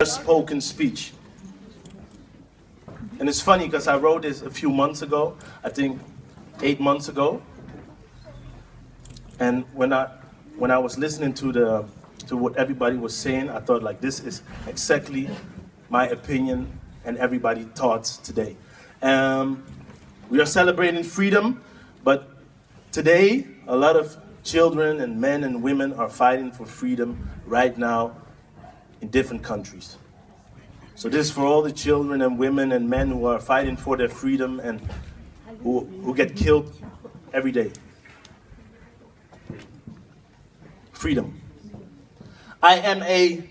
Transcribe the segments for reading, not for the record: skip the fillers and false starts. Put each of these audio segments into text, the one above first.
spoken speech. And it's funny because I wrote this a few months ago, I think 8 months ago. And when I was listening to what everybody was saying, I thought like this is exactly my opinion and everybody's thoughts today. We are celebrating freedom, but today a lot of children and men and women are fighting for freedom right now in different countries. So this is for all the children and women and men who are fighting for their freedom and who get killed every day. Freedom. I am a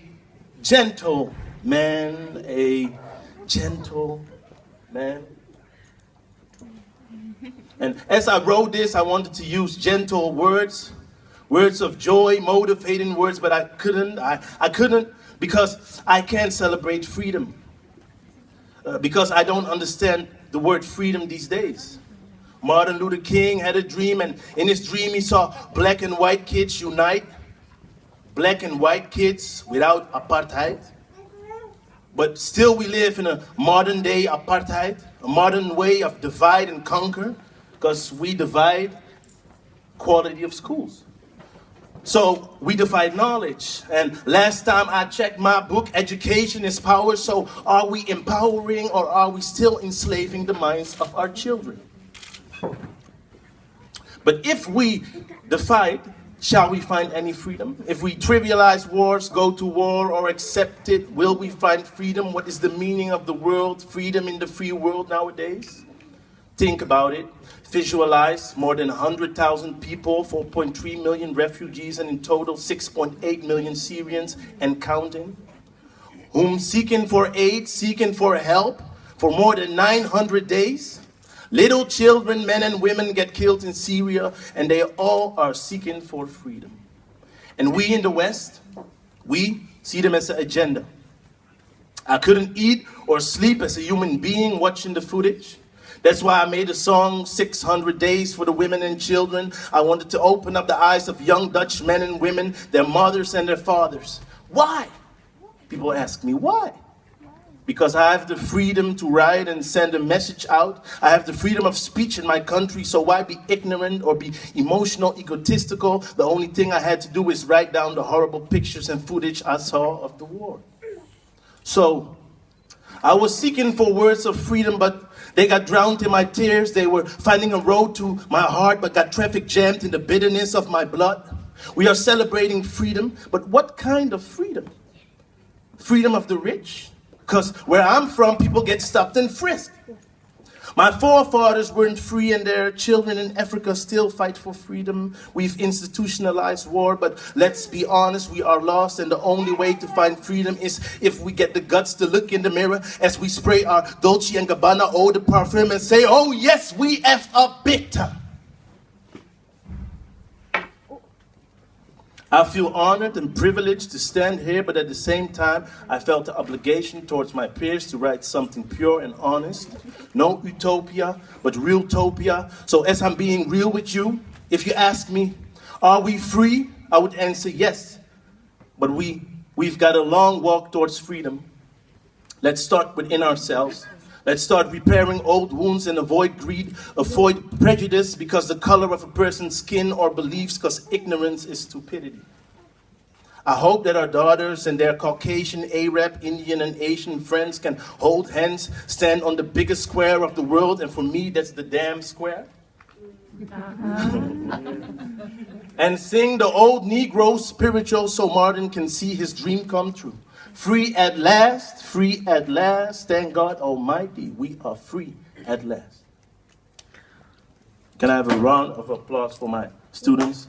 gentle man, And as I wrote this, I wanted to use gentle words of joy, motivating words, but I couldn't. I couldn't because I can't celebrate freedom. Because I don't understand the word freedom these days. Martin Luther King had a dream, and in his dream he saw black and white kids unite. Black and white kids without apartheid. But still we live in a modern day apartheid, a modern way of divide and conquer, because we divide quality of schools. So we divide knowledge. And last time I checked my book, education is power. So are we empowering or are we still enslaving the minds of our children? But if we divide, shall we find any freedom? If we trivialize wars, go to war, or accept it, will we find freedom? What is the meaning of the world, freedom in the free world nowadays? Think about it. Visualize more than 100,000 people, 4.3 million refugees, and in total 6.8 million Syrians and counting, whom seeking for aid, seeking for help for more than 900 days. Little children, men and women get killed in Syria, and they all are seeking for freedom. And we in the West, we see them as an agenda. I couldn't eat or sleep as a human being watching the footage. That's why I made a song, 600 Days for the Women and Children. I wanted to open up the eyes of young Dutch men and women, their mothers and their fathers. Why? People ask me, why? Because I have the freedom to write and send a message out. I have the freedom of speech in my country, so why be ignorant or be emotional, egotistical? The only thing I had to do is write down the horrible pictures and footage I saw of the war. So, I was seeking for words of freedom, but they got drowned in my tears. They were finding a road to my heart, but got traffic jammed in the bitterness of my blood. We are celebrating freedom, but what kind of freedom? Freedom of the rich? Because where I'm from, people get stopped and frisked. My forefathers weren't free, and their children in Africa still fight for freedom. We've institutionalized war, but let's be honest, we are lost, and the only way to find freedom is if we get the guts to look in the mirror as we spray our Dolce & Gabbana eau de parfum and say, oh yes, we effed up big time. I feel honored and privileged to stand here, but at the same time, I felt the obligation towards my peers to write something pure and honest. No utopia, but realtopia. So as I'm being real with you, if you ask me, are we free? I would answer yes. But we've got a long walk towards freedom. Let's start within ourselves. Let's start repairing old wounds and avoid greed, avoid prejudice because the color of a person's skin or beliefs, because ignorance is stupidity. I hope that our daughters and their Caucasian, Arab, Indian, and Asian friends can hold hands, stand on the biggest square of the world, and for me, that's the damn square. And sing the old Negro spiritual so Martin can see his dream come true. Free at last, thank God Almighty, we are free at last. Can I have a round of applause for my students?